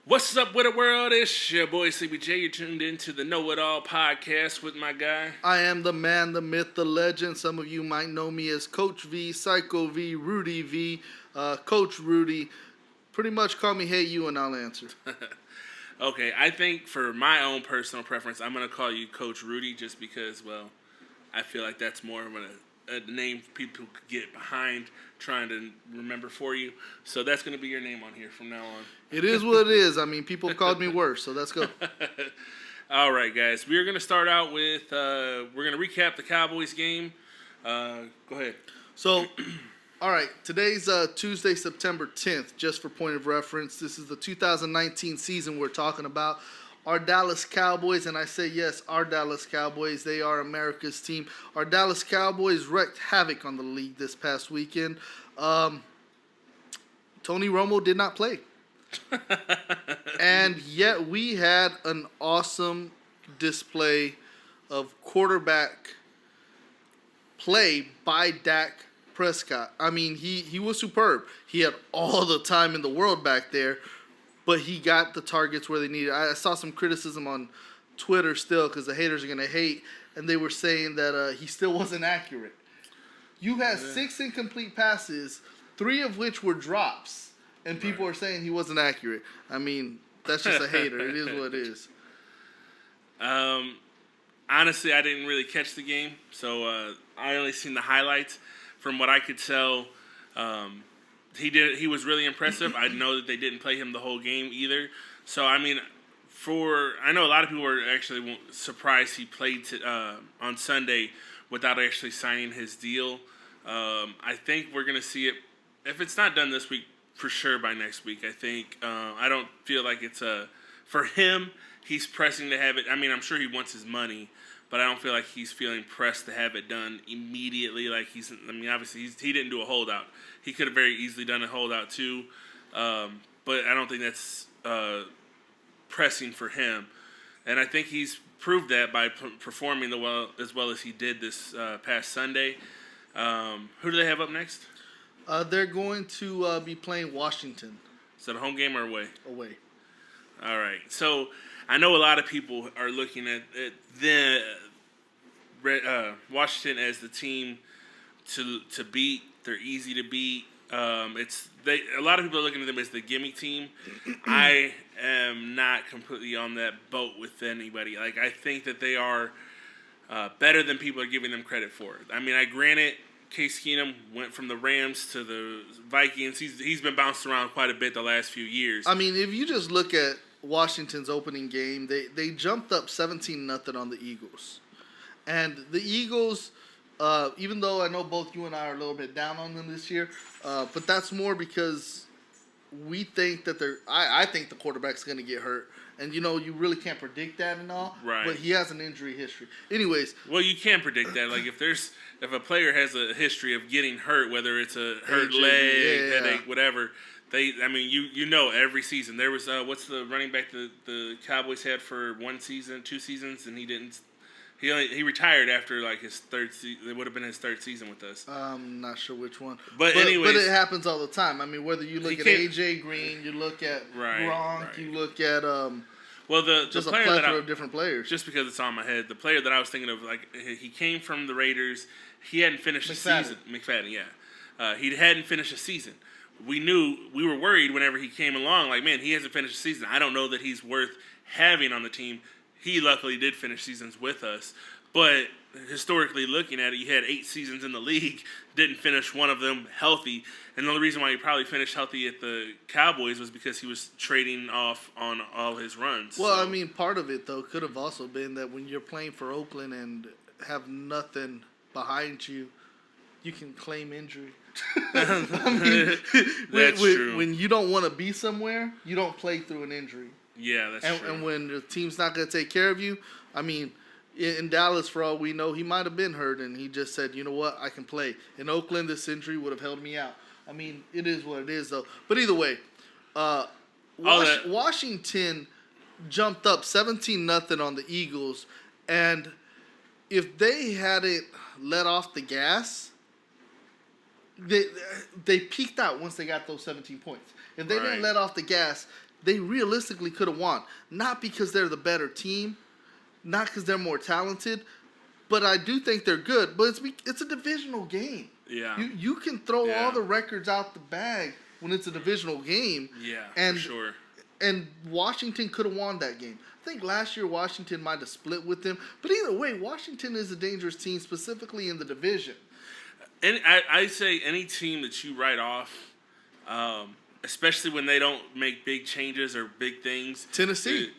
What's up with the world? It's your boy CBJ. You're tuned into the Know It All podcast with my guy. I am the man, the myth, the legend. Some of you might know me as Coach V, Psycho V, Rudy V, Coach Rudy. Pretty much call me Hey You and I'll answer. Okay, I think for my own personal preference, I'm going to call you Coach Rudy just because, well, I feel like that's more of a name people could get behind trying to remember for you. So that's going to be your name on here from now on. It is what it is. I mean, people have called me worse, so let's go. All right, guys. We're going to start out with, we're going to recap the Cowboys game. Go ahead. So, all right, today's Tuesday, September 10th, just for point of reference. This is the 2019 season we're talking about. Our Dallas Cowboys, and I say yes, our Dallas Cowboys, they are America's team. Our Dallas Cowboys wreaked havoc on the league this past weekend. Tony Romo did not play. And yet we had an awesome display of quarterback play by Dak Prescott. I mean, he was superb. He had all the time in the world back there, but he got the targets where they needed. I saw some criticism on Twitter still because the haters are going to hate, and they were saying that he still wasn't accurate. You had 6 incomplete passes, 3 of which were drops. And people are saying he wasn't accurate. I mean, that's just a hater. It is what it is. Honestly, I didn't really catch the game, so I only seen the highlights. From what I could tell, he was really impressive. I know that they didn't play him the whole game either. So I mean, I know a lot of people were actually surprised he played on Sunday without actually signing his deal. I think we're gonna see it if it's not done this week. For sure by next week, I think. I don't feel like it's for him, he's pressing to have it. I mean, I'm sure he wants his money, but I don't feel like he's feeling pressed to have it done immediately. Like obviously he didn't do a holdout. He could have very easily done a holdout too, but I don't think that's pressing for him. And I think he's proved that by performing as well as he did this past Sunday. Who do they have up next? They're going to be playing Washington. Is it a home game or away? Away. All right. So I know a lot of people are looking at the Washington as the team to beat. They're easy to beat. A lot of people are looking at them as the gimmick team. I am not completely on that boat with anybody. Like, I think that they are better than people are giving them credit for. I mean, granted, Case Keenum went from the Rams to the Vikings. He's been bounced around quite a bit the last few years. I mean, if you just look at Washington's opening game, they jumped up 17-0 on the Eagles. And the Eagles, even though I know both you and I are a little bit down on them this year, but that's more because we think that I think the quarterback's going to get hurt. And, you really can't predict that and all. Right. But he has an injury history. Anyways. Well, you can predict that. Like, if a player has a history of getting hurt, whether it's a hurt leg, headache, whatever, you know every season. There was, what's the running back the Cowboys had for 1 season, 2 seasons, and he retired after, like, his third season. It would have been his 3rd season with us. I'm not sure which one. But anyways. But it happens all the time. I mean, whether you look at A.J. Green, you look at Gronk, you look at just a plethora of different players. Just because it's on my head, the player that I was thinking of, like, he came from the Raiders. He hadn't finished the season. McFadden, yeah. He hadn't finished a season. We were worried whenever he came along, like, man, he hasn't finished the season. I don't know that he's worth having on the team. He luckily did finish seasons with us. But historically looking at it, you had 8 seasons in the league, didn't finish one of them healthy. And the only reason why he probably finished healthy at the Cowboys was because he was trading off on all his runs. Well, I mean, part of it, though, could have also been that when you're playing for Oakland and have nothing behind you, you can claim injury. That's true. When you don't want to be somewhere, you don't play through an injury. Yeah, that's true. And when the team's not going to take care of you, I mean, in Dallas, for all we know, he might have been hurt, and he just said, you know what, I can play. In Oakland, this injury would have held me out. I mean, it is what it is, though. But either way, Washington jumped up 17-0 on the Eagles, and if they hadn't let off the gas, they peaked out once they got those 17 points. If they didn't let off the gas, they realistically could have won. Not because they're the better team, not because they're more talented, but I do think they're good. But it's a divisional game. Yeah. You can throw all the records out the bag when it's a divisional game. Yeah, and, for sure. And Washington could have won that game. I think last year Washington might have split with them. But either way, Washington is a dangerous team, specifically in the division. And I say any team that you write off, especially when they don't make big changes or big things. Tennessee.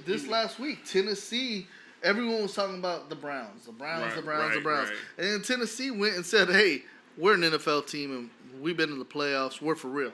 This last week, Tennessee, everyone was talking about the Browns. The Browns. Right. And then Tennessee went and said, hey, we're an NFL team and we've been in the playoffs. We're for real.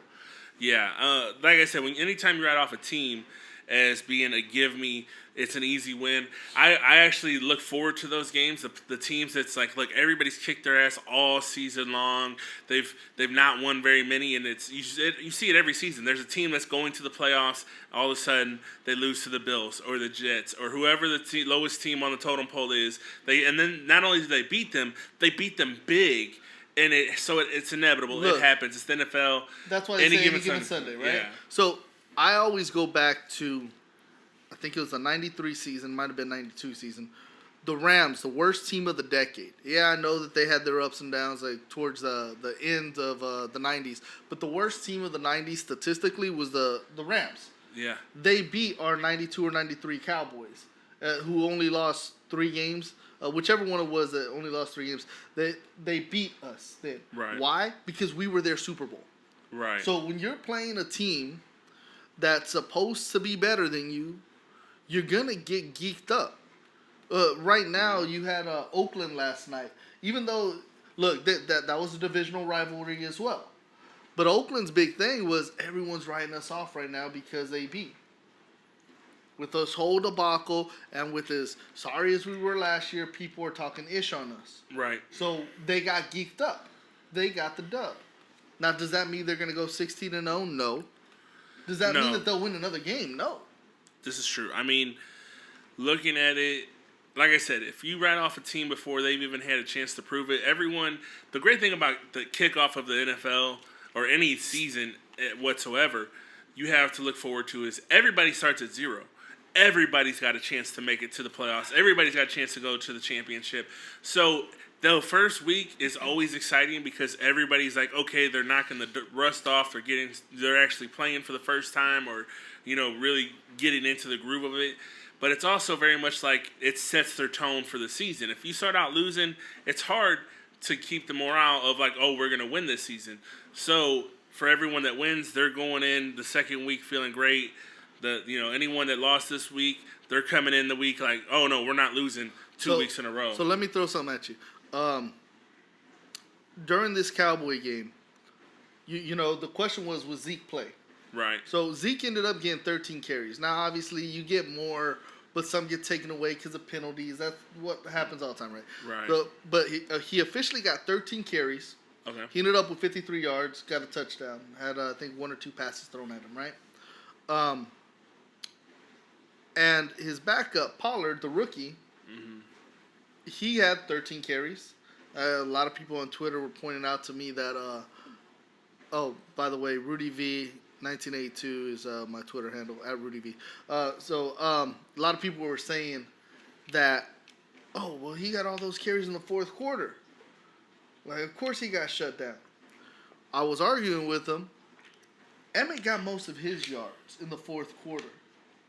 Yeah. Like I said, anytime you write off a team as being a give me, it's an easy win. I actually look forward to those games. The teams that's like, look, everybody's kicked their ass all season long. They've not won very many, and you see it every season. There's a team that's going to the playoffs. All of a sudden, they lose to the Bills or the Jets or whoever the lowest team on the totem pole is. And then not only do they beat them big. And it's inevitable. Look, it happens. It's the NFL. That's why they say any given Sunday, right? Yeah. So I always go back to, I think it was the 93 season, might have been 92 season. The Rams, the worst team of the decade. Yeah, I know that they had their ups and downs like towards the end of the 90s. But the worst team of the 90s statistically was the Rams. Yeah. They beat our 92 or 93 Cowboys, who only lost 3 games. Whichever one it was that only lost 3 games. They beat us then. Right. Why? Because we were their Super Bowl. Right. So when you're playing a team that's supposed to be better than you, you're going to get geeked up. Right now, you had Oakland last night. Even though, look, that was a divisional rivalry as well. But Oakland's big thing was everyone's writing us off right now because they beat. With this whole debacle and with as sorry as we were last year, people are talking ish on us. Right. So they got geeked up. They got the dub. Now, does that mean they're going to go 16-0? No. Does that mean that they'll win another game? No. This is true. I mean, looking at it, like I said, if you write off a team before they've even had a chance to prove it, the great thing about the kickoff of the NFL or any season whatsoever, you have to look forward to is everybody starts at 0. Everybody's got a chance to make it to the playoffs. Everybody's got a chance to go to the championship. So the first week is always exciting because everybody's like, okay, they're knocking the rust off. They're actually playing for the first time or, really getting into the groove of it. But it's also very much like it sets their tone for the season. If you start out losing, it's hard to keep the morale of like, oh, we're going to win this season. So for everyone that wins, they're going in the second week feeling great. Anyone that lost this week, they're coming in the week like, oh no, we're not losing 2 weeks in a row. So let me throw something at you. During this Cowboy game, the question was Zeke play? Right. So Zeke ended up getting 13 carries. Now, obviously, you get more, but some get taken away because of penalties. That's what happens all the time, right? Right. But he officially got 13 carries. Okay. He ended up with 53 yards, got a touchdown, had I think 1 or 2 passes thrown at him, right? And his backup, Pollard, the rookie, he had 13 carries. A lot of people on Twitter were pointing out to me that, by the way, Rudy V 1982 is my Twitter handle, at Rudy V. A lot of people were saying that, he got all those carries in the fourth quarter. Like, of course he got shut down. I was arguing with him. Emmett got most of his yards in the fourth quarter.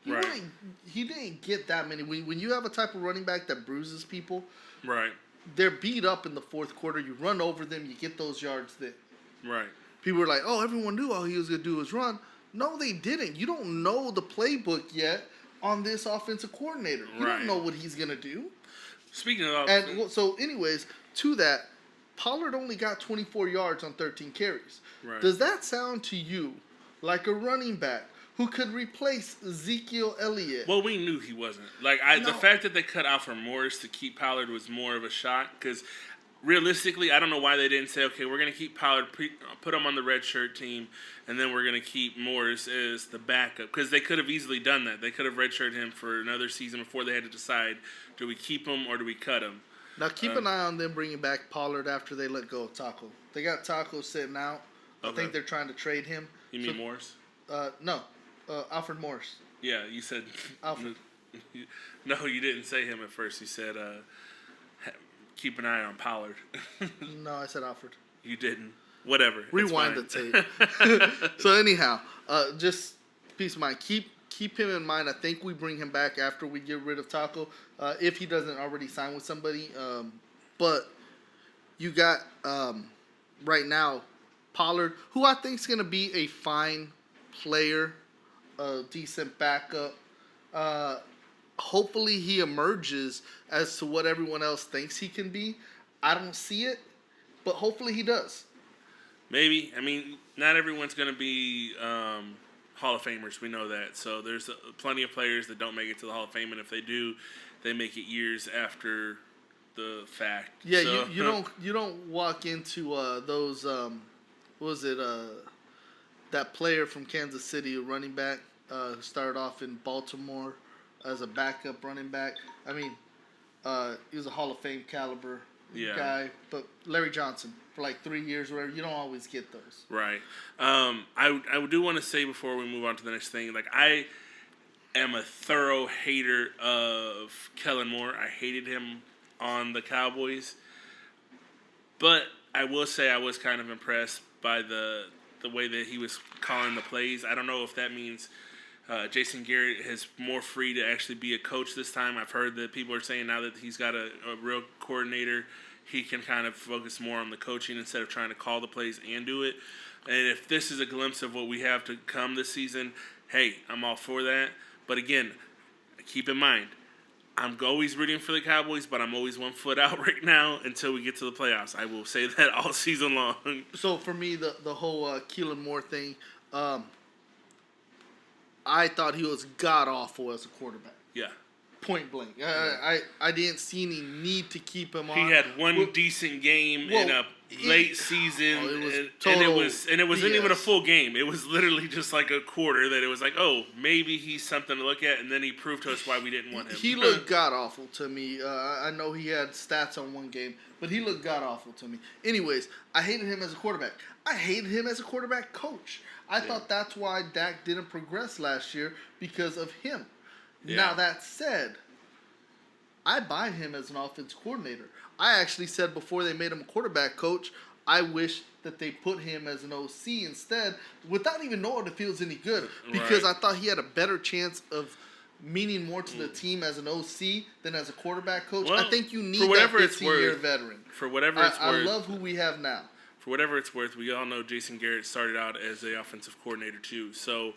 He didn't get that many. When you have a type of running back that bruises people, right, they're beat up in the fourth quarter. You run over them, you get those yards then. Right. People were like, everyone knew all he was going to do was run. No, they didn't. You don't know the playbook yet on this offensive coordinator. You don't know what he's going to do. Speaking of... anyways, to that, Pollard only got 24 yards on 13 carries. Right. Does that sound to you like a running back who could replace Ezekiel Elliott? Well, we knew he wasn't. The fact that they cut Alfred Morris to keep Pollard was more of a shock because realistically, I don't know why they didn't say, okay, we're going to keep Pollard, put him on the red shirt team, and then we're going to keep Morris as the backup because they could have easily done that. They could have redshirted him for another season before they had to decide, do we keep him or do we cut him? Now, keep an eye on them bringing back Pollard after they let go of Taco. They got Taco sitting out. I think they're trying to trade him. You mean Morris? No. Alfred Morris. Yeah, you said Alfred. No, you didn't say him at first. You said keep an eye on Pollard. No, I said Alfred. You didn't. Whatever. Rewind the tape. So anyhow, just peace of mind. Keep him in mind. I think we bring him back after we get rid of Taco, if he doesn't already sign with somebody. But you got right now Pollard, who I think is going to be a fine player, a decent backup. Hopefully he emerges as to what everyone else thinks he can be. I don't see it, but hopefully he does. Maybe. I mean, not everyone's going to be Hall of Famers. We know that. So there's plenty of players that don't make it to the Hall of Fame, and if they do, they make it years after the fact. Yeah, so, you don't walk into those what was it that player from Kansas City, a running back, who started off in Baltimore as a backup running back. I mean, he was a Hall of Fame caliber guy, but Larry Johnson for like 3 years or whatever. You don't always get those. Right. I do want to say before we move on to the next thing, like I am a thorough hater of Kellen Moore. I hated him on the Cowboys, but I will say I was kind of impressed by the way that he was calling the plays. I don't know if that means Jason Garrett is more free to actually be a coach this time. I've heard that people are saying now that he's got a real coordinator, he can kind of focus more on the coaching instead of trying to call the plays and do it. And if this is a glimpse of what we have to come this season, hey, I'm all for that. But again, keep in mind, I'm always rooting for the Cowboys, but I'm always 1 foot out right now until we get to the playoffs. I will say that all season long. So for me, the whole Kellen Moore thing, I thought he was god-awful as a quarterback. Yeah. Point blank. I didn't see any need to keep him on. He had one decent game in a late season, and it wasn't even a full game. It was literally just like a quarter that it was like, oh, maybe he's something to look at, and then he proved to us why we didn't want him. He looked god-awful to me. I know he had stats on one game, but he looked god-awful to me. Anyways, I hated him as a quarterback. I hated him as a quarterback coach. I thought that's why Dak didn't progress last year, because of him. Yeah. Now, that said, I buy him as an offense coordinator. I actually said before they made him a quarterback coach, I wish that they put him as an OC instead, without even knowing if he was any good, because I thought he had a better chance of meaning more to the team as an OC than as a quarterback coach. Well, I think you need that 15-year veteran. For whatever it's worth. I love who we have now. For whatever it's worth, we all know Jason Garrett started out as the offensive coordinator too. So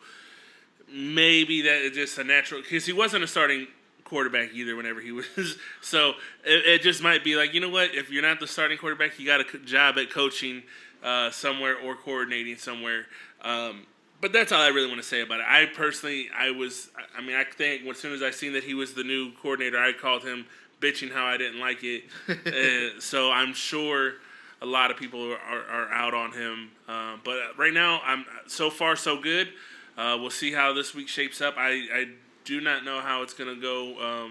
maybe that is just a natural, because he wasn't a starting quarterback either whenever he was. So it just might be like, you know what, if you're not the starting quarterback, you got a job at coaching somewhere or coordinating somewhere. But that's all I really want to say about it. I personally, I think as soon as I seen that he was the new coordinator, I called him bitching how I didn't like it. So I'm sure a lot of people are out on him. But right now, so far so good. We'll see how this week shapes up. I do not know how it's going to go.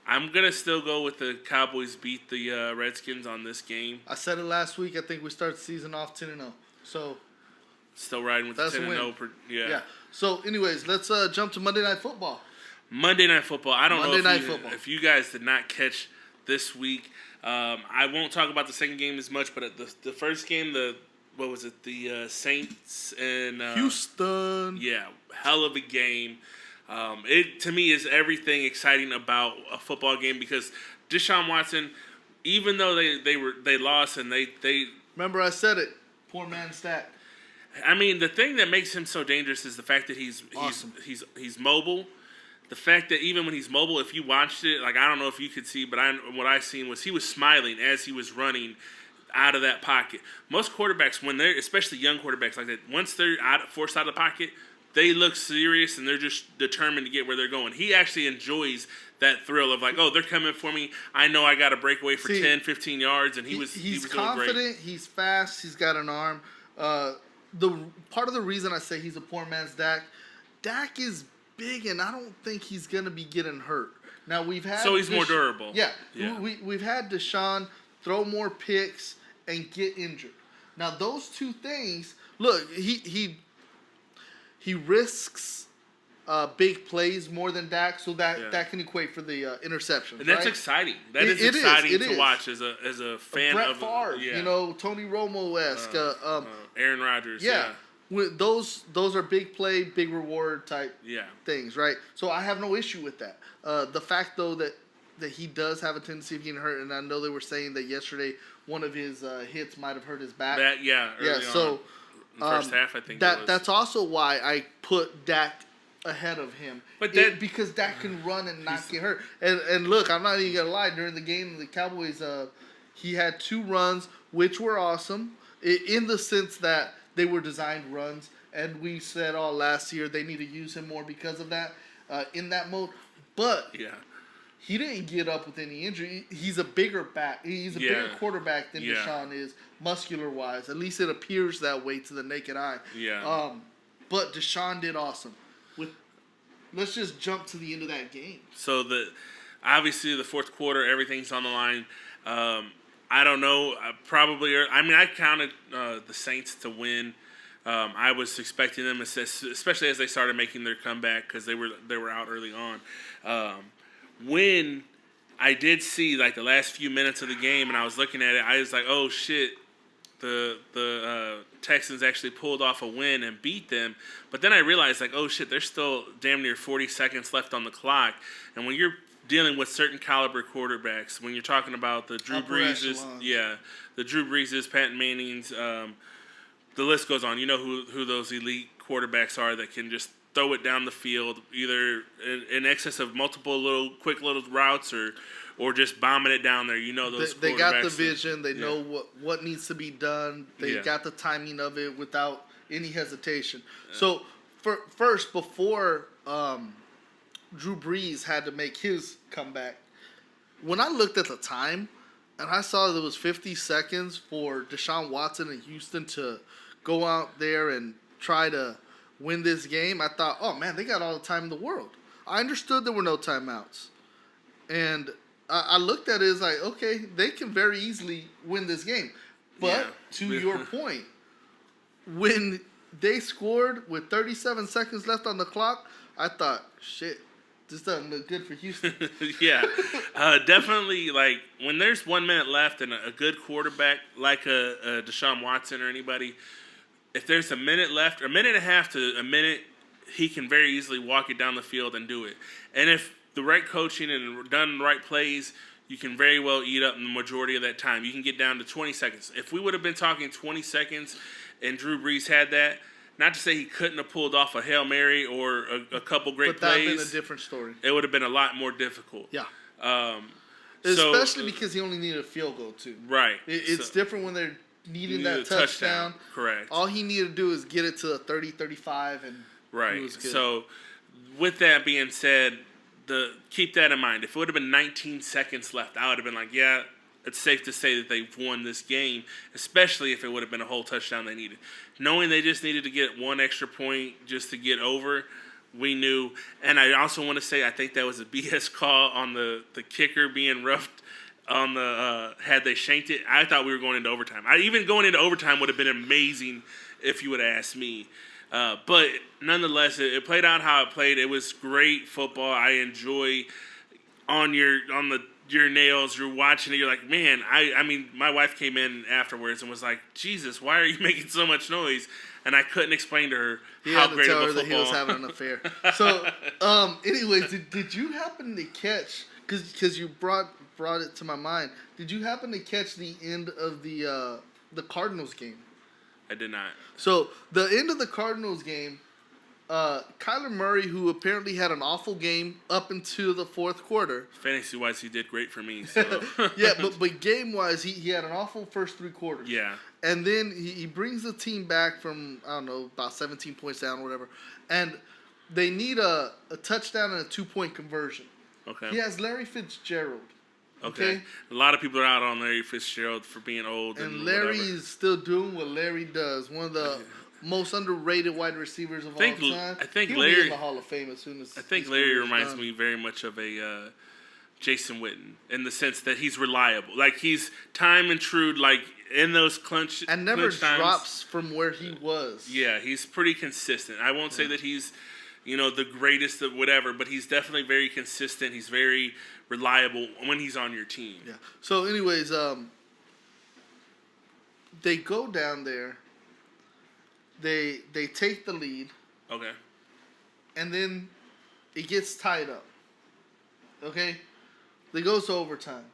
I'm going to still go with the Cowboys beat the Redskins on this game. I said it last week. I think we start the season off 10-0. So still riding with the 10-0. Yeah. So anyways, let's jump to Monday Night Football. Monday Night Football. I don't know if you guys did not catch this week. I won't talk about the second game as much, but the first game, the Saints and Houston. Yeah, hell of a game. It to me is everything exciting about a football game, because Deshaun Watson, even though they lost and they remember I said it, poor man's Dak. I mean, the thing that makes him so dangerous is the fact that he's mobile. The fact that even when he's mobile, if you watched it, like I don't know if you could see, but what I seen was he was smiling as he was running out of that pocket. Most quarterbacks, when they're, especially young quarterbacks like that, once they're forced out of the pocket, they look serious and they're just determined to get where they're going. He actually enjoys that thrill of like, oh, they're coming for me. I know I got to break away for 10, 15 yards, and he was confident. Doing great. He's fast. He's got an arm. The part of the reason I say he's a poor man's Dak is big, and I don't think he's gonna be getting hurt. Now he's more durable. Yeah. We've had Deshaun throw more picks and get injured. Now those two things. Look, he he risks big plays more than Dak, so that can equate for the interceptions. And that's right? exciting. That is exciting to watch as a fan Brett of Favre, Tony Romo-esque, Aaron Rodgers. Yeah. Those are big play, big reward type things, right? So I have no issue with that. The fact though that he does have a tendency of getting hurt, and I know they were saying that yesterday one of his hits might have hurt his back. So in the first half, I think that's also why I put Dak ahead of him. But because Dak can run and not get hurt. And look, I'm not even gonna lie. During the game, the Cowboys, he had 2 runs, which were awesome in the sense that they were designed runs, and we said all last year they need to use him more because of that in that mode. But he didn't get up with any injury. He's a bigger back. He's a bigger quarterback than Deshaun is, muscular wise. At least it appears that way to the naked eye. But Deshaun did awesome. Let's just jump to the end of that game. So obviously the fourth quarter, everything's on the line. I don't know. I counted the Saints to win. I was expecting them, especially as they started making their comeback because they were out early on. When I did see like the last few minutes of the game, and I was looking at it, I was like, "Oh shit!" The Texans actually pulled off a win and beat them. But then I realized, like, oh shit, there's still damn near 40 seconds left on the clock. And when you're dealing with certain caliber quarterbacks, when you're talking about the Drew Breeses, the Drew Breeses, Peyton Mannings, the list goes on. You know who those elite quarterbacks are that can just throw it down the field, either in excess of multiple quick little routes or just bombing it down there. You know those they got the vision. They know what needs to be done. They got the timing of it without any hesitation. So first, before Drew Brees had to make his comeback, when I looked at the time and I saw there was 50 seconds for Deshaun Watson and Houston to go out there and try to win this game, I thought, oh man, they got all the time in the world. I understood there were no timeouts. And I looked at it as like, okay, they can very easily win this game. But to your point, when they scored with 37 seconds left on the clock, I thought, shit, this doesn't look good for Houston. Definitely, like, when there's 1 minute left and a good quarterback like a Deshaun Watson or anybody, if there's a minute left, or a minute and a half to a minute, he can very easily walk it down the field and do it. And if the right coaching and done the right plays, you can very well eat up the majority of that time. You can get down to 20 seconds. If we would have been talking 20 seconds and Drew Brees had that, not to say he couldn't have pulled off a Hail Mary or a couple great plays. But that would have been a different story. It would have been a lot more difficult. Especially because he only needed a field goal, too. Right. It's different when they're needing that touchdown. Correct. All he needed to do is get it to 30, 35, and right. He was good. So, with that being said, keep that in mind. If it would have been 19 seconds left, I would have been like, yeah, it's safe to say that they've won this game, especially if it would have been a whole touchdown they needed. Knowing they just needed to get one extra point just to get over, we knew. And I also want to say I think that was a BS call on the kicker being roughed on had they shanked it. I thought we were going into overtime. Even going into overtime would have been amazing if you would have asked me. But nonetheless, it played out how it played. It was great football. I enjoy your nails. You're watching it. You're like, man. I mean, my wife came in afterwards and was like, Jesus, why are you making so much noise? And I couldn't explain to her how great of a football. That he was having an affair. So, anyways, did you happen to catch? Because you brought it to my mind. Did you happen to catch the end of the Cardinals game? I did not. So, the end of the Cardinals game, Kyler Murray, who apparently had an awful game up into the fourth quarter. Fantasy-wise, he did great for me. So. but game-wise, he had an awful first 3 quarters. Yeah. And then he brings the team back from, I don't know, about 17 points down or whatever. And they need a touchdown and a 2-point conversion. Okay. He has Larry Fitzgerald. Okay. A lot of people are out on Larry Fitzgerald for being old. And Larry is still doing what Larry does. One of the most underrated wide receivers of all time. I think He'll Larry be in the Hall of Fame as soon as. I think Larry reminds me very much of a Jason Witten in the sense that he's reliable. Like, he's time and true, like, in those clinch and never clinch times. drops from where he was. Yeah, he's pretty consistent. I won't say that he's, the greatest of whatever, but he's definitely very consistent. He's very reliable when he's on your team. Yeah. So, anyways, they go down there. They take the lead. Okay. And then it gets tied up. Okay? It goes to overtime.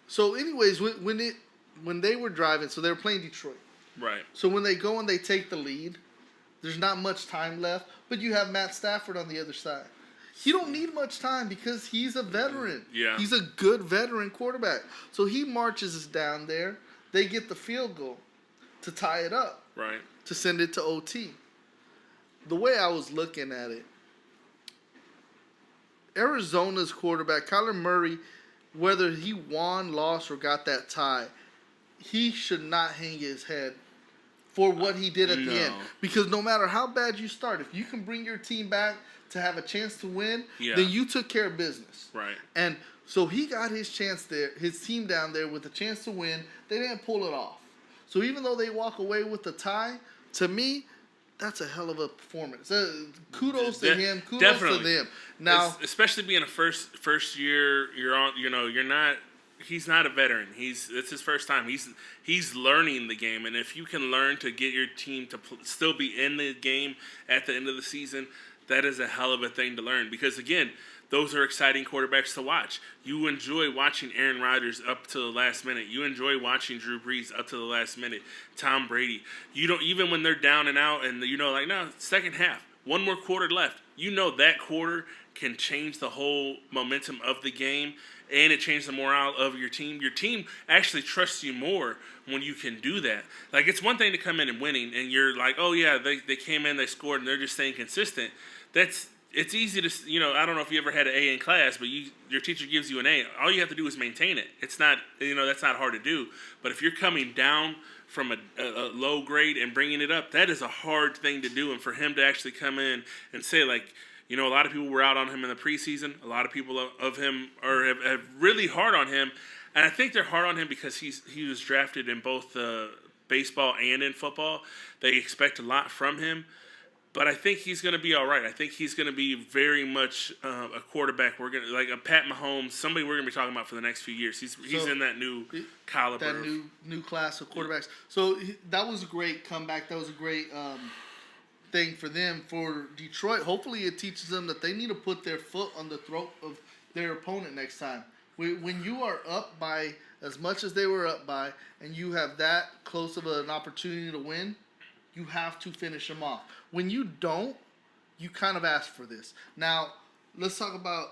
So, anyways, when they were driving, so they were playing Detroit. Right. So when they go and they take the lead, there's not much time left, but you have Matt Stafford on the other side. He don't need much time because he's a veteran. Yeah. He's a good veteran quarterback. So he marches us down there. They get the field goal to tie it up. Right. To send it to OT. The way I was looking at it, Arizona's quarterback, Kyler Murray, whether he won, lost, or got that tie, he should not hang his head for what he did at the end. Because no matter how bad you start, if you can bring your team back to have a chance to win, then you took care of business. Right. And so he got his chance there, his team down there with a chance to win. They didn't pull it off. So even though they walk away with the tie, to me, that's a hell of a performance. Kudos to him. Kudos to them. Now, especially being a first year, you're not. He's not a veteran. It's his first time. He's learning the game, and if you can learn to get your team to still be in the game at the end of the season, that is a hell of a thing to learn. Because again, those are exciting quarterbacks to watch. You enjoy watching Aaron Rodgers up to the last minute. You enjoy watching Drew Brees up to the last minute. Tom Brady. You don't, even when they're down and out, and no, second half, one more quarter left. That quarter can change the whole momentum of the game. And it changed the morale of your team. Your team actually trusts you more when you can do that. Like, it's one thing to come in and winning, and you're like, oh, yeah, they came in, they scored, and they're just staying consistent. It's easy to, I don't know if you ever had an A in class, but your teacher gives you an A. All you have to do is maintain it. It's not, that's not hard to do. But if you're coming down from a low grade and bringing it up, that is a hard thing to do. And for him to actually come in and say, like, a lot of people were out on him in the preseason. A lot of people of him have really hard on him. And I think they're hard on him because he was drafted in both baseball and in football. They expect a lot from him. But I think he's going to be all right. I think he's going to be very much a quarterback. We're going to, like a Pat Mahomes, somebody we're going to be talking about for the next few years. He's in that new caliber. That new class of quarterbacks. So that was a great comeback. That was a great thing for them. For Detroit, hopefully it teaches them that they need to put their foot on the throat of their opponent next time. When you are up by as much as they were up by, and you have that close of an opportunity to win, you have to finish them off. When you don't, you kind of ask for this. Now, let's talk about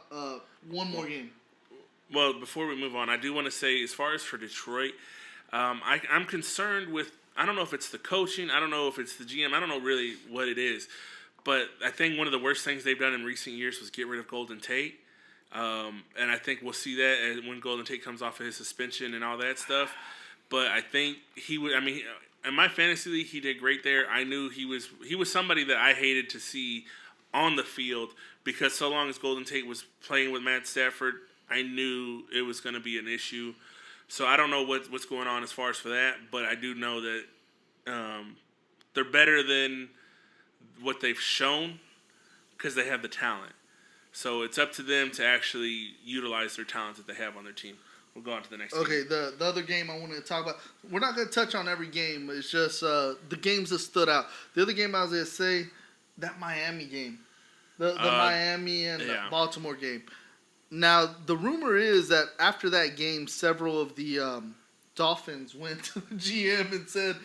one more game. Well, before we move on, I do want to say, as far as for Detroit, I'm concerned with, I don't know if it's the coaching, I don't know if it's the GM, I don't know really what it is. But I think one of the worst things they've done in recent years was get rid of Golden Tate. And I think we'll see that when Golden Tate comes off of his suspension and all that stuff. But I think he would, in my fantasy league, he did great there. I knew he was somebody that I hated to see on the field because so long as Golden Tate was playing with Matt Stafford, I knew it was going to be an issue. So I don't know what's going on as far as for that, but I do know that they're better than what they've shown because they have the talent. So it's up to them to actually utilize their talent that they have on their team. We'll go on to the next game. Okay, the other game I wanted to talk about, we're not going to touch on every game. It's just the games that stood out. The other game I was going to say, that Miami game. The Miami and Baltimore game. Now, the rumor is that after that game, several of the Dolphins went to the GM and said,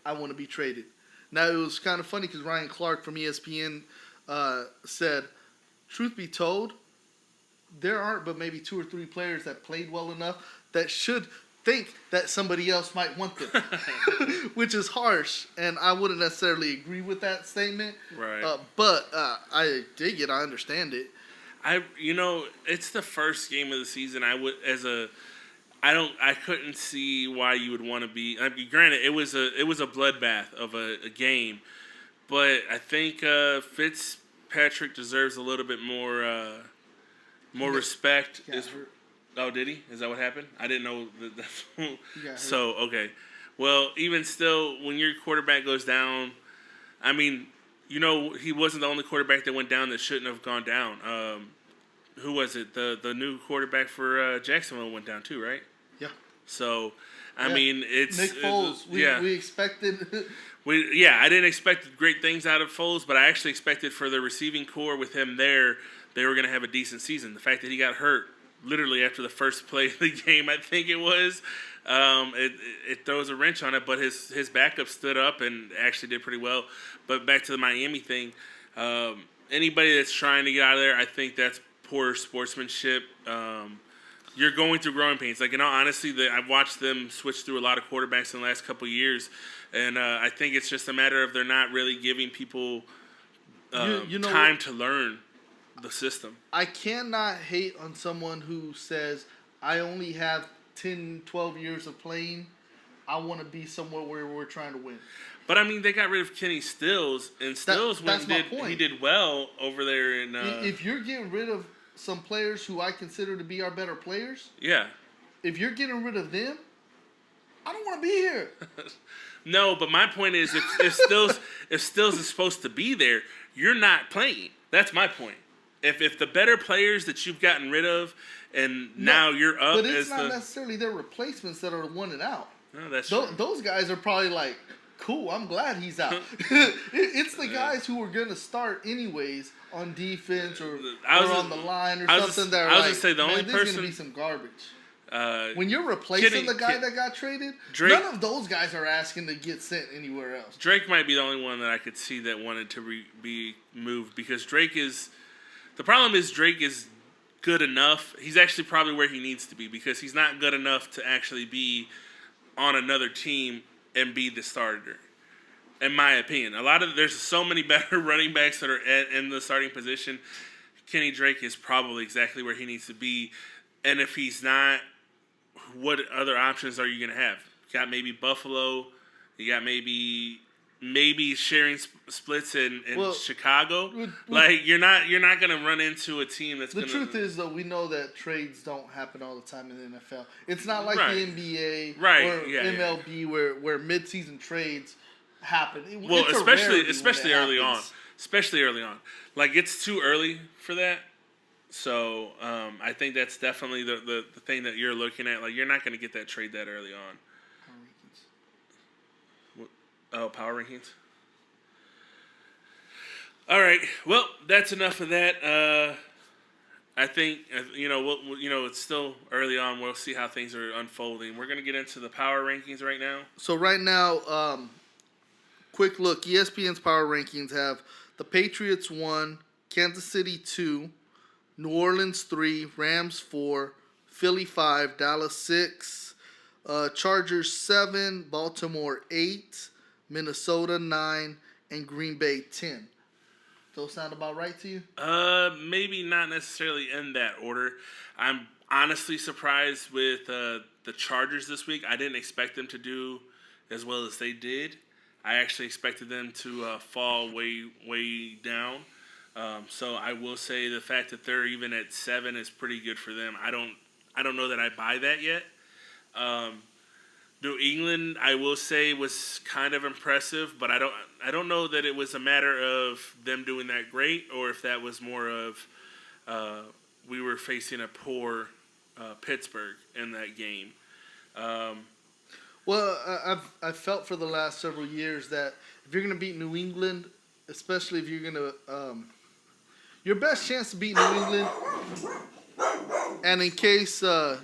I want to be traded. Now, it was kind of funny because Ryan Clark from ESPN said, truth be told, there aren't but maybe 2 or 3 players that played well enough that should think that somebody else might want them, which is harsh, and I wouldn't necessarily agree with that statement. Right. But I dig it. I understand it. It's the first game of the season. I couldn't see why you would want to be. Granted, it was a bloodbath of a game, but I think Fitzpatrick deserves a little bit more More respect got is. hurt. Oh, did he? Is that what happened? I didn't know that. He got hurt. So okay. Well, even still, when your quarterback goes down, I mean, he wasn't the only quarterback that went down that shouldn't have gone down. Who was it? The new quarterback for Jacksonville went down too, right? Yeah. So, I mean, it's Nick Foles. We expected. I didn't expect great things out of Foles, but I actually expected for the receiving core with him there, they were going to have a decent season. The fact that he got hurt literally after the first play of the game, I think it was, it throws a wrench on it. But his backup stood up and actually did pretty well. But back to the Miami thing, anybody that's trying to get out of there, I think that's poor sportsmanship. You're going through growing pains. Like, in all honesty, I've watched them switch through a lot of quarterbacks in the last couple of years, and I think it's just a matter of they're not really giving people time to learn the system. I cannot hate on someone who says, I only have 10, 12 years of playing. I want to be somewhere where we're trying to win. But, I mean, they got rid of Kenny Stills, and Stills he did well over there. If you're getting rid of some players who I consider to be our better players, yeah. If you're getting rid of them, I don't want to be here. No, but my point is, if Stills is supposed to be there, you're not playing. That's my point. If the better players that you've gotten rid of, and now you're up, but it's not necessarily their replacements that are wanting out. No, that's true. Those guys are probably like, cool, I'm glad he's out. It's the guys who are going to start anyways on defense or on the line or something that are like, say the only this person is going to be some garbage. When you're replacing the guy that got traded, Drake, none of those guys are asking to get sent anywhere else. Drake might be the only one that I could see that wanted to be moved because Drake is good enough. He's actually probably where he needs to be because he's not good enough to actually be on another team and be the starter. In my opinion, there's so many better running backs that are in the starting position. Kenny Drake is probably exactly where he needs to be, and if he's not, what other options are you going to have? You got maybe Buffalo. You got maybe sharing splits in Chicago. You're not going to run into a team that's the truth is, though, we know that trades don't happen all the time in the NFL. It's not like the NBA or MLB where mid-season trades happen. Well, especially early on. Especially early on. Like, it's too early for that. So, I think that's definitely the thing that you're looking at. Like, you're not going to get that trade that early on. Power rankings. All right. Well, that's enough of that. I think it's still early on. We'll see how things are unfolding. We're gonna get into the power rankings right now. So right now, quick look. ESPN's power rankings have the Patriots 1, Kansas City 2, New Orleans 3, Rams 4, Philly 5, Dallas 6, Chargers 7, Baltimore 8. Minnesota 9, and Green Bay 10. Those sound about right to you? Maybe not necessarily in that order. I'm honestly surprised with the Chargers this week. I didn't expect them to do as well as they did. I actually expected them to fall way down. So I will say the fact that they're even at 7 is pretty good for them. I don't know that I buy that yet. New England, I will say, was kind of impressive, but I don't know that it was a matter of them doing that great or if that was more of we were facing a poor Pittsburgh in that game. Well, I've felt for the last several years that if you're going to beat New England, especially if you're going to your best chance to beat New England, and in case Mo.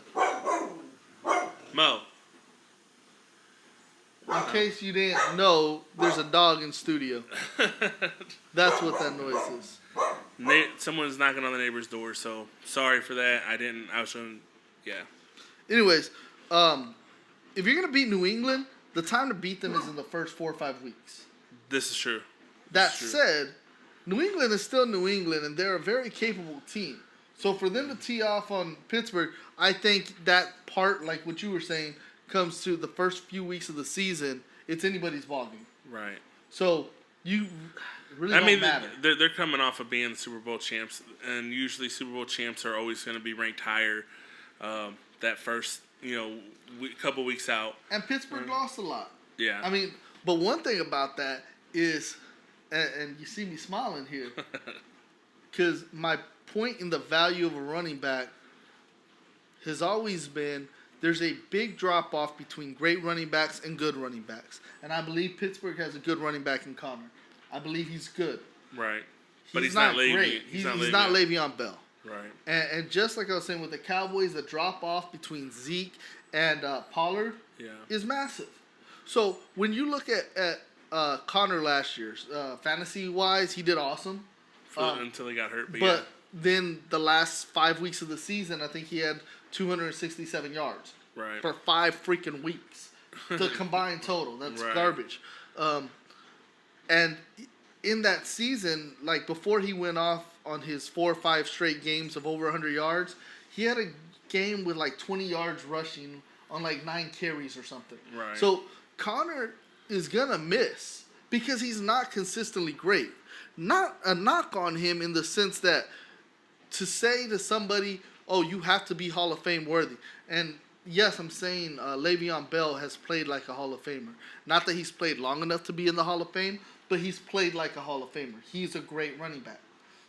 In case you didn't know, there's a dog in studio. That's what that noise is. Someone's knocking on the neighbor's door, so sorry for that. I was showing, yeah. Anyways, if you're going to beat New England, the time to beat them is in the first 4 or 5 weeks. This is true. That said, New England is still New England, and they're a very capable team. So for them to tee off on Pittsburgh, I think that part, like what you were saying, comes to the first few weeks of the season, it's anybody's ballgame. Right. So Really I don't mean, matter. they're coming off of being the Super Bowl champs, and usually Super Bowl champs are always going to be ranked higher that first, couple weeks out. And Pittsburgh lost a lot. Yeah. I mean, but one thing about that is, and you see me smiling here, because my point in the value of a running back has always been there's a big drop-off between great running backs and good running backs. And I believe Pittsburgh has a good running back in Connor. I believe he's good. Right. But He's not great. He's not Le'Veon Bell. Right. And just like I was saying with the Cowboys, the drop-off between Zeke and Pollard is massive. So when you look at Connor last year, fantasy-wise, he did awesome. Until he got hurt. But then the last 5 weeks of the season, I think he had 267 yards. Right. For 5 freaking weeks. The combined total. That's garbage. And in that season, like before he went off on his 4 or 5 straight games of over 100 yards, he had a game with like 20 yards rushing on like 9 carries or something. Right. So Connor is going to miss because he's not consistently great. Not a knock on him in the sense that to say to somebody, oh, you have to be Hall of Fame worthy. And yes, I'm saying Le'Veon Bell has played like a Hall of Famer. Not that he's played long enough to be in the Hall of Fame, but he's played like a Hall of Famer. He's a great running back.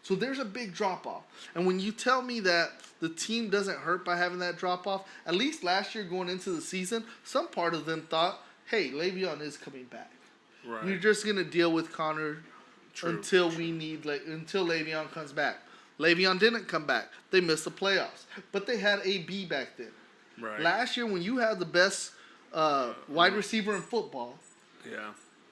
So there's a big drop-off. And when you tell me that the team doesn't hurt by having that drop-off, at least last year going into the season, some part of them thought, hey, Le'Veon is coming back. Right. We're just going to deal with Connor until Le'Veon comes back. Le'Veon didn't come back. They missed the playoffs. But they had AB back then. Right. Last year, when you had the best wide receiver in football,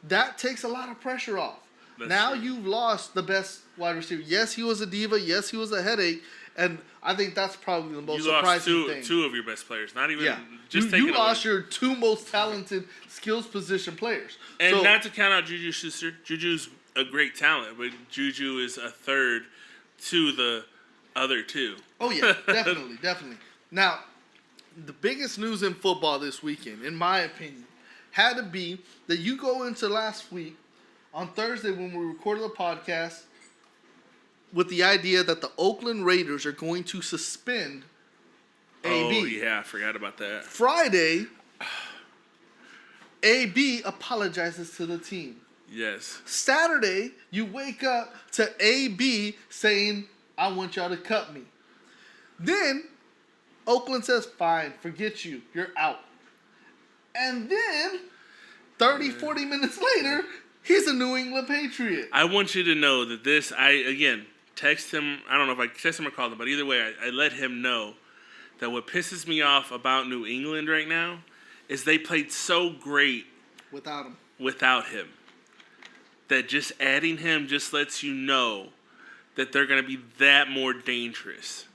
that takes a lot of pressure off. Now you've lost the best wide receiver. Yes, he was a diva. Yes, he was a headache. And I think that's probably the most surprising thing. You lost two of your best players. Not even just you lost your 2 most talented skills position players. And not to count out Juju Schuster. Juju's a great talent, but Juju is a third to the other 2. Oh, yeah, definitely. Now, the biggest news in football this weekend, in my opinion, had to be that you go into last week on Thursday when we recorded the podcast with the idea that the Oakland Raiders are going to suspend AB. Oh, yeah, I forgot about that. Friday, AB apologizes to the team. Yes. Saturday, you wake up to AB saying, I want y'all to cut me. Then, Oakland says, fine, forget you. You're out. And then, 30, 40 minutes later, he's a New England Patriot. I want you to know that text him. I don't know if I text him or called him, but either way, I let him know that what pisses me off about New England right now is they played so great without him. That just adding him just lets you know that they're going to be that more dangerous.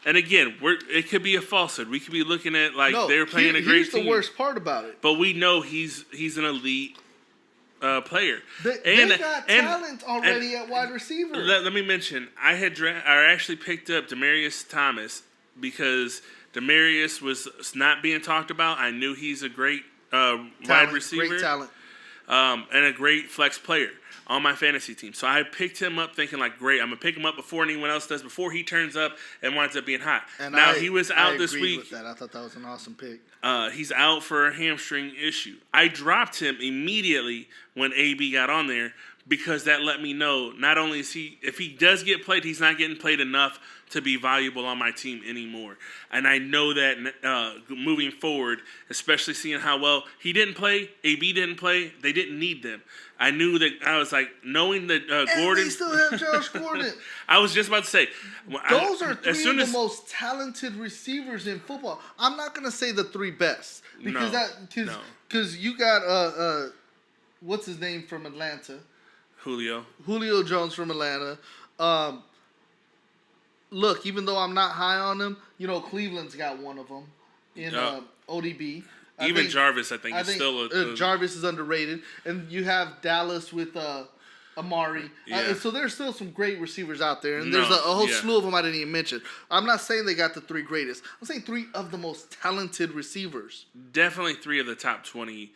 And again, it could be a falsehood. We could be looking at they're playing a great here's team. The worst part about it. But we know he's an elite player. They got talent already at wide receiver. Let me mention, I actually picked up Demaryius Thomas because Demaryius was not being talked about. I knew he's a great wide receiver. Great talent. And a great flex player on my fantasy team. So I picked him up thinking great, I'm going to pick him up before anyone else does, before he turns up and winds up being hot. And he was out this week. With that. I thought that was an awesome pick. He's out for a hamstring issue. I dropped him immediately when AB got on there because that let me know not only is if he does get played, he's not getting played enough to be valuable on my team anymore. And I know that moving forward, especially seeing how well he didn't play, AB didn't play, they didn't need them. I knew that, I was knowing that Gordon... And they still have Josh Gordon. I was just about to say... Those are 3 of the most talented receivers in football. I'm not going to say the 3 best. Because you got, what's his name from Atlanta? Julio Jones from Atlanta. Look, even though I'm not high on him, Cleveland's got one of them in ODB. Jarvis, I think, is still Jarvis is underrated. And you have Dallas with Amari. Yeah. So there's still some great receivers out there. And there's a whole slew of them I didn't even mention. I'm not saying they got the 3 greatest. I'm saying 3 of the most talented receivers. Definitely 3 of the top 20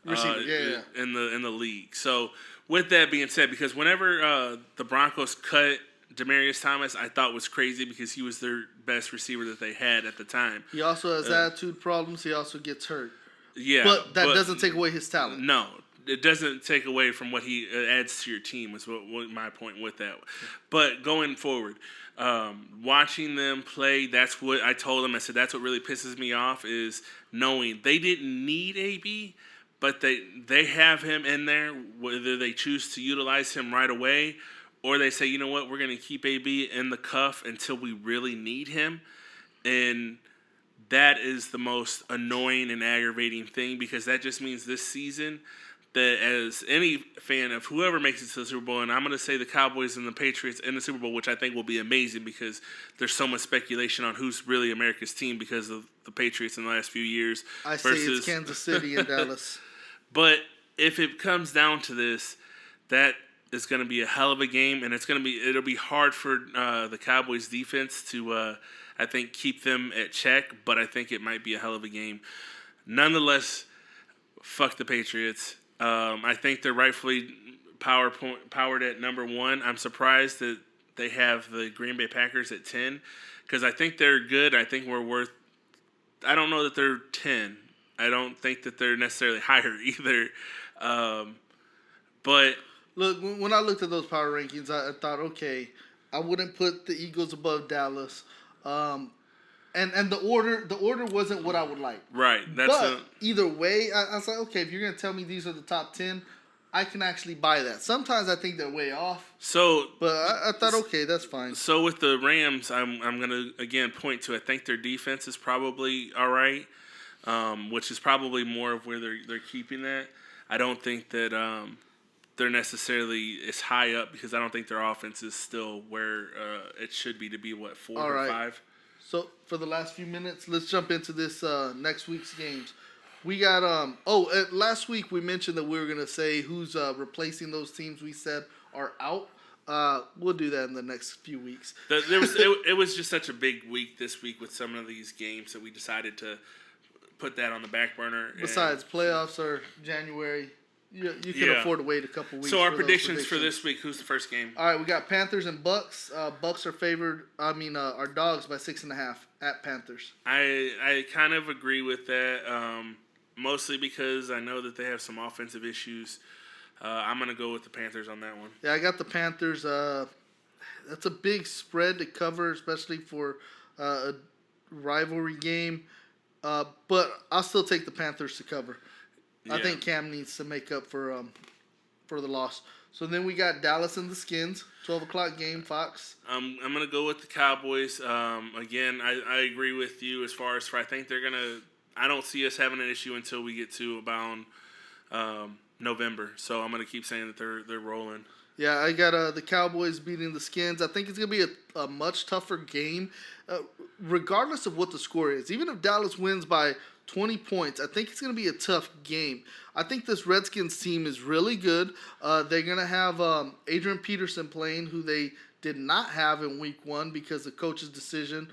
in the league. So with that being said, because whenever the Broncos cut Demaryius Thomas, I thought was crazy because he was their best receiver that they had at the time. He also has attitude problems. He also gets hurt. Yeah, but that doesn't take away his talent. No, it doesn't take away from what he adds to your team. Is what my point with that. But going forward, watching them play, that's what I told them. I said that's what really pisses me off is knowing they didn't need AB, but they have him in there. Whether they choose to utilize him right away, or they say, you know what, we're going to keep AB in the cuff until we really need him, and that is the most annoying and aggravating thing because that just means this season that as any fan of whoever makes it to the Super Bowl, and I'm going to say the Cowboys and the Patriots in the Super Bowl, which I think will be amazing because there's so much speculation on who's really America's team because of the Patriots in the last few years. I say it's Kansas City and Dallas. But if it comes down to this, that is going to be a hell of a game, and it'll be hard for the Cowboys defense to I think keep them at check, but I think it might be a hell of a game. Nonetheless, fuck the Patriots. I think they're rightfully powered at number 1. I'm surprised that they have the Green Bay Packers at 10 because I think they're good. I think we're worth. I don't know that they're 10. I don't think that they're necessarily higher either. But look, when I looked at those power rankings, I thought, okay, I wouldn't put the Eagles above Dallas. And the order wasn't what I would like. Right. Either way, I was like, okay, if you're going to tell me these are the top 10, I can actually buy that. Sometimes I think they're way off. But I thought, okay, that's fine. So with the Rams, I'm going to, again, point to I think their defense is probably all right, which is probably more of where they're keeping that. I don't think that they're necessarily as high up because I don't think their offense is still where it should be to be, 4 or 5? So for the last few minutes, let's jump into this next week's games. We got last week we mentioned that we were gonna say who's replacing those teams we said are out. We'll do that in the next few weeks. It was just such a big week this week with some of these games that we decided to put that on the back burner. Besides, playoffs are January. You can afford to wait a couple weeks. So our predictions for this week, who's the first game? All right, we got Panthers and Bucks. Bucks are favored. Are dogs by 6.5 at Panthers. I kind of agree with that, mostly because I know that they have some offensive issues. I'm going to go with the Panthers on that one. Yeah, I got the Panthers. That's a big spread to cover, especially for a rivalry game. But I'll still take the Panthers to cover. Yeah. I think Cam needs to make up for the loss. So then we got Dallas and the Skins, 12 o'clock game, Fox. I'm going to go with the Cowboys. Again, I agree with you as far as I think they're going to – I don't see us having an issue until we get to about November. So I'm going to keep saying that they're rolling. Yeah, I got the Cowboys beating the Skins. I think it's going to be a much tougher game, regardless of what the score is. Even if Dallas wins by 20 points, I think it's going to be a tough game. I think this Redskins team is really good. They're going to have Adrian Peterson playing, who they did not have in Week 1 because the coach's decision.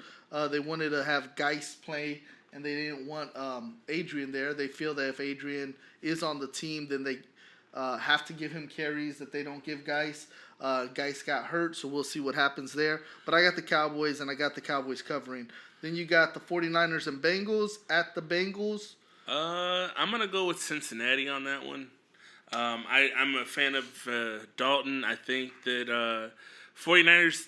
They wanted to have Geis play, and they didn't want Adrian there. They feel that if Adrian is on the team, then they have to give him carries that they don't give Geis. Geis got hurt, so we'll see what happens there. But I got the Cowboys, and I got the Cowboys covering. Then you got the 49ers and Bengals at the Bengals. I'm going to go with Cincinnati on that one. I'm a fan of Dalton. I think that 49ers,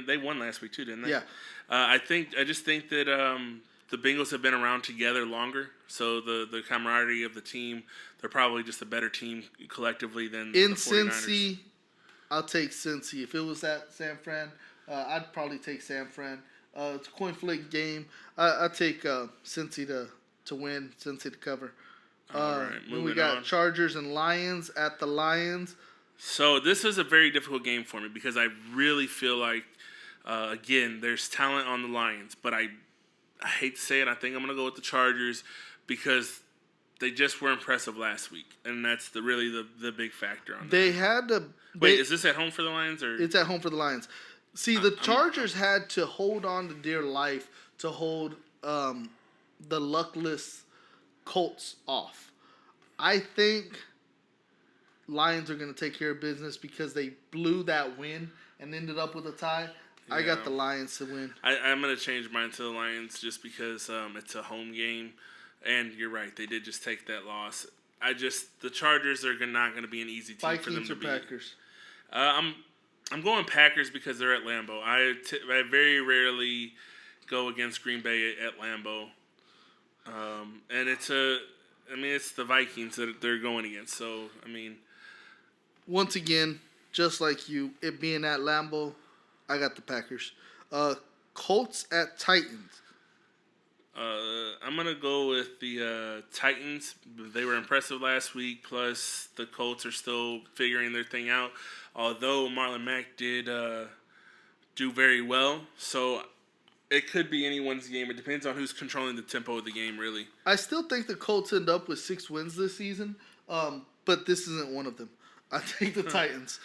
they won last week too, didn't they? Yeah. I just think that the Bengals have been around together longer, so the camaraderie of the team, they're probably just a better team collectively than the 49ers. Cincy, I'll take Cincy. If it was at San Fran, I'd probably take San Fran. It's a coin flip game. I take Cincy to win, Cincy to cover. All right, then we got on. Chargers and Lions at the Lions. So this is a very difficult game for me because I really feel like, again, there's talent on the Lions, but I hate to say it, I think I'm going to go with the Chargers because they just were impressive last week, and that's really the big factor on that. They had to. Wait, is this at home for the Lions or? It's at home for the Lions. See, the Chargers had to hold on to dear life to hold the luckless Colts off. I think Lions are going to take care of business because they blew that win and ended up with a tie. Yeah. I got the Lions to win. I'm going to change mine to the Lions just because it's a home game. And you're right. They did just take that loss. The Chargers are not going to be an easy team Vikings for them to beat. Packers? I'm going Packers because they're at Lambeau. I very rarely go against Green Bay at Lambeau. And it's the Vikings that they're going against. So, once again, just like you, it being at Lambeau, I got the Packers. Colts at Titans. I'm going to go with the Titans. They were impressive last week, plus the Colts are still figuring their thing out, although Marlon Mack did do very well. So it could be anyone's game. It depends on who's controlling the tempo of the game, really. I still think the Colts end up with 6 wins this season, but this isn't one of them. I think the Titans.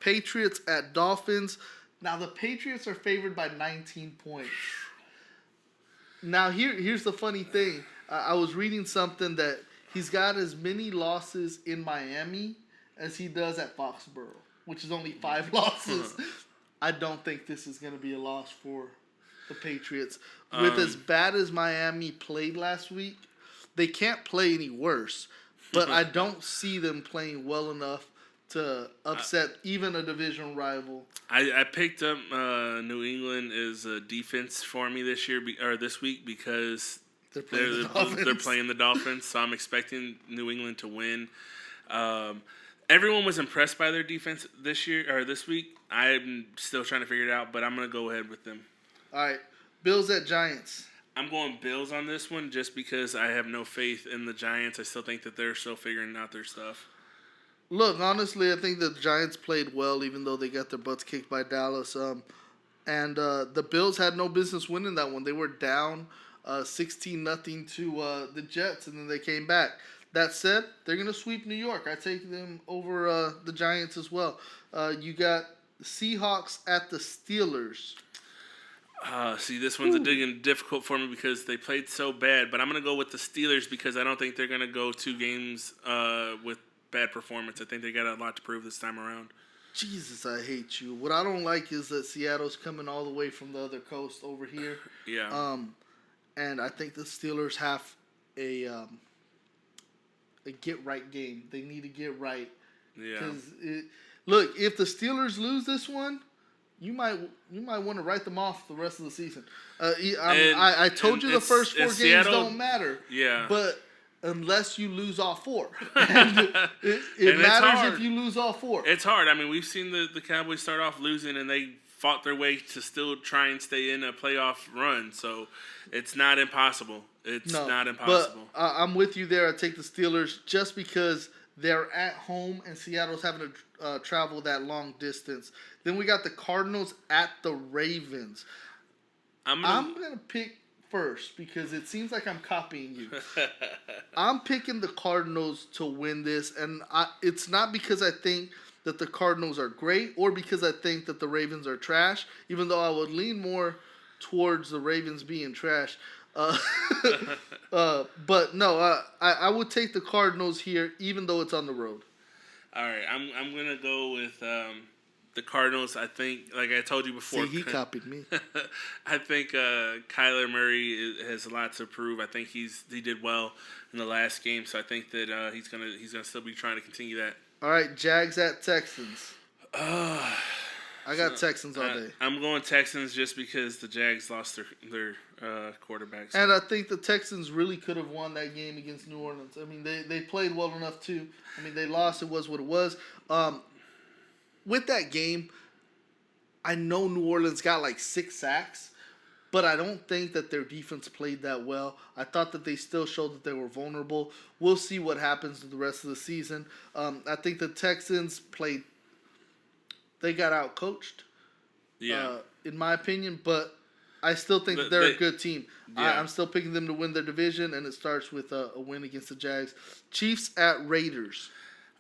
Patriots at Dolphins. Now, the Patriots are favored by 19 points. Now, here's the funny thing. I was reading something that he's got as many losses in Miami as he does at Foxborough, which is only 5 losses. I don't think this is going to be a loss for the Patriots. With as bad as Miami played last week, they can't play any worse. But I don't see them playing well enough to upset even a division rival. I picked up New England as a defense for me this week because they're playing the Dolphins. So I'm expecting New England to win. Everyone was impressed by their defense this week. I'm still trying to figure it out, but I'm going to go ahead with them. All right, Bills at Giants. I'm going Bills on this one just because I have no faith in the Giants. I still think that they're still figuring out their stuff. Look, honestly, I think the Giants played well, even though they got their butts kicked by Dallas. And the Bills had no business winning that one. They were down 16-0 to the Jets, and then they came back. That said, they're going to sweep New York. I take them over the Giants as well. You got the Seahawks at the Steelers. This one's difficult for me because they played so bad. But I'm going to go with the Steelers because I don't think they're going to go 2 games with bad performance. I think they got a lot to prove this time around. Jesus, I hate you. What I don't like is that Seattle's coming all the way from the other coast over here. Yeah. And I think the Steelers have a get-right game. They need to get right. Yeah. Look, if the Steelers lose this one, you might want to write them off the rest of the season. I told you the first 4 games Seattle, don't matter. Yeah. But unless you lose all 4. And it matters if you lose all 4. It's hard. We've seen the Cowboys start off losing, and they fought their way to still try and stay in a playoff run. So it's not impossible. Not impossible. But I'm with you there. I take the Steelers just because they're at home and Seattle's having to travel that long distance. Then we got the Cardinals at the Ravens. I'm going to pick first because it seems like I'm copying you. I'm picking the Cardinals to win this, and it's not because I think that the Cardinals are great or because I think that the Ravens are trash, even though I would lean more towards the Ravens being trash. But no, I would take the Cardinals here, even though it's on the road. All right, I'm going to go with the Cardinals. I think, like I told you before. See, he copied me. I think Kyler Murray has a lot to prove. I think he did well in the last game, so I think that he's gonna still be trying to continue that. All right, Jags at Texans. I got Texans all day. I'm going Texans just because the Jags lost their quarterback. So. And I think the Texans really could have won that game against New Orleans. They played well enough too. They lost. It was what it was. With that game, I know New Orleans got like 6 sacks, but I don't think that their defense played that well. I thought that they still showed that they were vulnerable. We'll see what happens to the rest of the season. I think the Texans they got out-coached, in my opinion, but I still think that they're a good team. Yeah. I'm still picking them to win their division, and it starts with a win against the Jags. Chiefs at Raiders.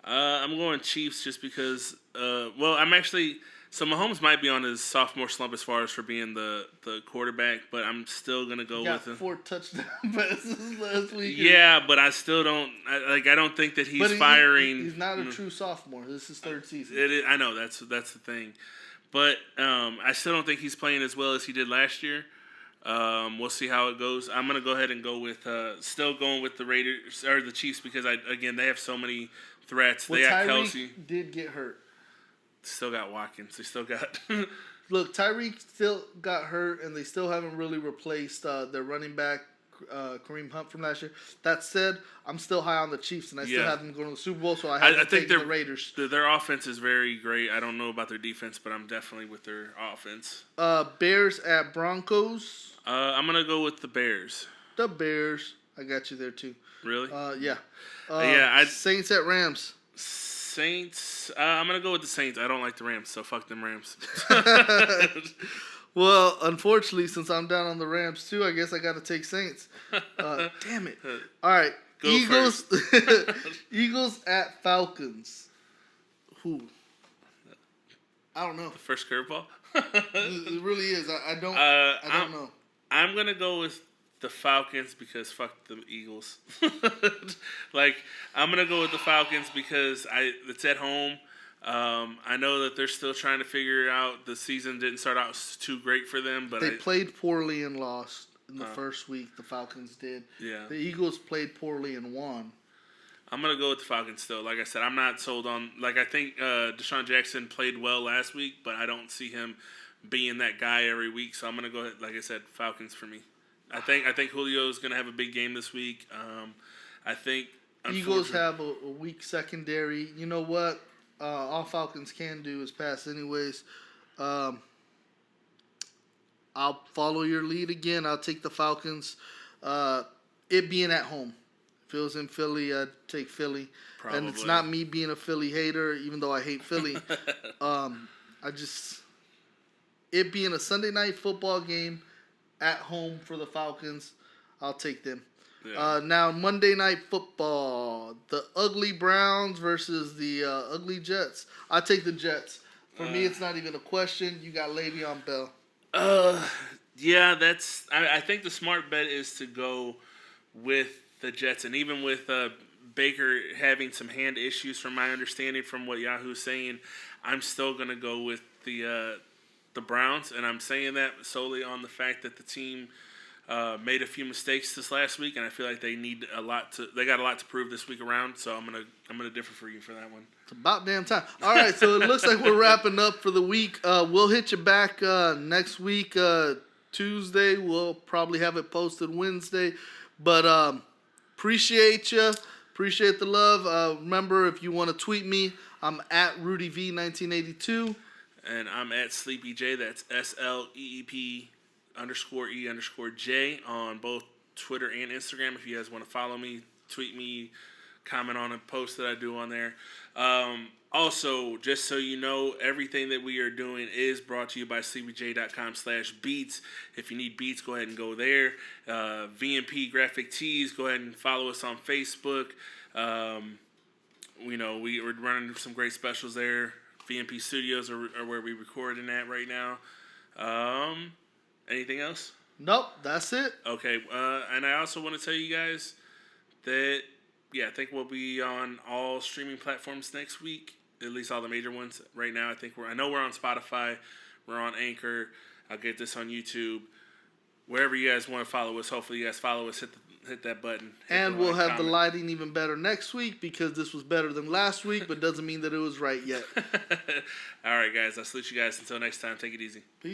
I'm going Chiefs just because. I'm actually So Mahomes might be on his sophomore slump as far as for being the quarterback, but I'm still gonna go with him. 4 touchdown passes last week. Yeah, but I still don't I don't think that he's firing. He's not a true sophomore. This is his third season. I know that's the thing, but I still don't think he's playing as well as he did last year. We'll see how it goes. I'm gonna go ahead and go with still going with the Raiders or the Chiefs because they have so many threats. Well, they got Tyreek Kelsey. did get hurt. Still got Watkins. They still got. Look, Tyreek still got hurt, and they still haven't really replaced their running back, Kareem Hunt from last year. That said, I'm still high on the Chiefs, and I still have them going to the Super Bowl, so I have to take the Raiders. Their offense is very great. I don't know about their defense, but I'm definitely with their offense. Bears at Broncos. I'm going to go with the Bears. The Bears. I got you there, too. Really? Yeah. Saints at Rams. Saints. I'm gonna go with the Saints. I don't like the Rams, so fuck them Rams. Well, unfortunately, since I'm down on the Rams too, I guess I got to take Saints. Damn it! All right, Eagles. Eagles at Falcons. Who? I don't know. The first curveball. It really is. I don't know. I'm gonna go with the Falcons because fuck the Eagles. I'm gonna go with the Falcons because it's at home. I know that they're still trying to figure out. The season didn't start out too great for them, but they played poorly and lost in the first week. The Falcons did. Yeah. The Eagles played poorly and won. I'm gonna go with the Falcons still. Like I said, I'm not sold on. I think Deshaun Jackson played well last week, but I don't see him being that guy every week. So I'm gonna go ahead. Like I said, Falcons for me. I think Julio's going to have a big game this week. I think Eagles have a weak secondary. You know what? All Falcons can do is pass anyways. I'll follow your lead again. I'll take the Falcons. It being at home. If it was in Philly, I'd take Philly. Probably. And it's not me being a Philly hater, even though I hate Philly. It being a Sunday night football game, at home for the Falcons, I'll take them. Yeah. Now, Monday Night Football. The ugly Browns versus the ugly Jets. I take the Jets. For me, it's not even a question. You got Le'Veon Bell. Yeah, I think the smart bet is to go with the Jets. And even with Baker having some hand issues, from my understanding, from what Yahoo's saying, I'm still going to go with the Browns, and I'm saying that solely on the fact that the team made a few mistakes this last week, and I feel like they got a lot to prove this week around. So I'm gonna differ for you for that one. It's about damn time. All right, so it looks like we're wrapping up for the week. We'll hit you back next week, Tuesday. We'll probably have it posted Wednesday, but appreciate you. Appreciate the love. Remember, if you want to tweet me, I'm at RudyV1982. And I'm at SleepyJ. That's SLEEP_E_J on both Twitter and Instagram. If you guys want to follow me, tweet me, comment on a post that I do on there. Also, just so you know, everything that we are doing is brought to you by sleepyj.com/beats. If you need beats, go ahead and go there. VMP Graphic Tees, go ahead and follow us on Facebook. We're running some great specials there. VMP Studios are where we're recording at right now. Anything else? Nope, that's it. Okay, and I also want to tell you guys that, I think we'll be on all streaming platforms next week, at least all the major ones. Right now, I know we're on Spotify, we're on Anchor. I'll get this on YouTube. Wherever you guys want to follow us, hopefully you guys follow us, hit that button. And we'll have the lighting even better next week because this was better than last week, but doesn't mean that it was right yet. All right, guys. I'll salute you guys. Until next time, take it easy. Peace.